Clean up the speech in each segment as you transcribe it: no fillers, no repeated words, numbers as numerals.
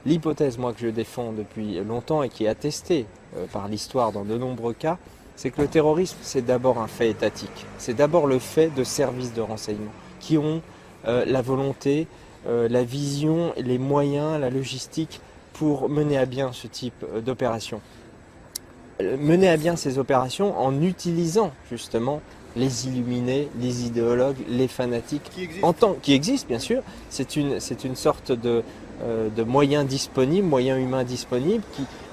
L'hypothèse, moi, que je défends depuis longtemps et qui est attestée par l'histoire dans de nombreux cas, c'est que le terrorisme, c'est d'abord un fait étatique. C'est d'abord le fait de services de renseignement qui ont la volonté, la vision, les moyens, la logistique pour mener à bien ce type d'opération. Mener à bien ces opérations en utilisant justement les illuminés, les idéologues, les fanatiques, qui existent bien sûr. C'est une sorte de moyens disponibles, moyens humains disponibles,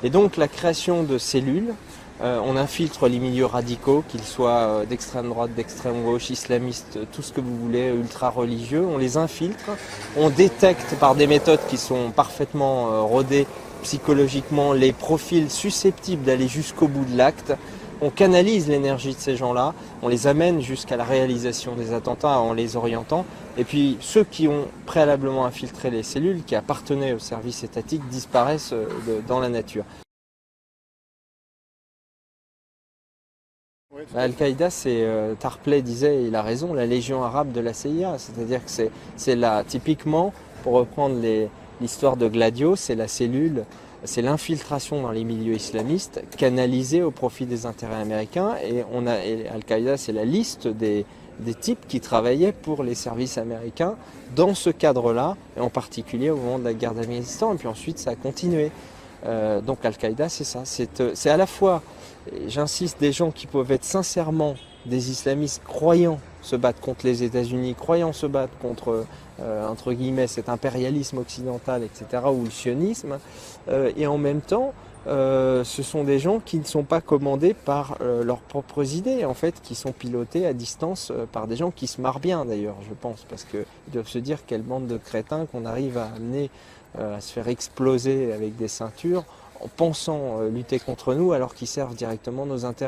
et donc la création de cellules. On infiltre les milieux radicaux, qu'ils soient d'extrême droite, d'extrême gauche, islamistes, tout ce que vous voulez, ultra-religieux. On les infiltre, on détecte par des méthodes qui sont parfaitement rodées psychologiquement les profils susceptibles d'aller jusqu'au bout de l'acte. On canalise l'énergie de ces gens-là, on les amène jusqu'à la réalisation des attentats en les orientant. Et puis ceux qui ont préalablement infiltré les cellules, qui appartenaient au service étatique, disparaissent dans la nature. Al-Qaïda, Tarpley disait, il a raison, la légion arabe de la CIA. C'est-à-dire que c'est là, typiquement, pour reprendre l'histoire de Gladio, c'est la cellule, c'est l'infiltration dans les milieux islamistes canalisée au profit des intérêts américains. Et Al-Qaïda, c'est la liste des types qui travaillaient pour les services américains dans ce cadre-là, et en particulier au moment de la guerre d'Afghanistan. Et puis ensuite, ça a continué. Donc Al-Qaïda, c'est ça. C'est à la fois, j'insiste, des gens qui peuvent être sincèrement des islamistes croyant se battre contre les États-Unis, croyant se battre contre, entre guillemets, cet impérialisme occidental, etc., ou le sionisme, et en même temps, ce sont des gens qui ne sont pas commandés par leurs propres idées, en fait, qui sont pilotés à distance par des gens qui se marrent bien, d'ailleurs, je pense, parce qu'ils doivent se dire quelle bande de crétins qu'on arrive à amener à se faire exploser avec des ceintures en pensant lutter contre nous alors qu'ils servent directement nos intérêts.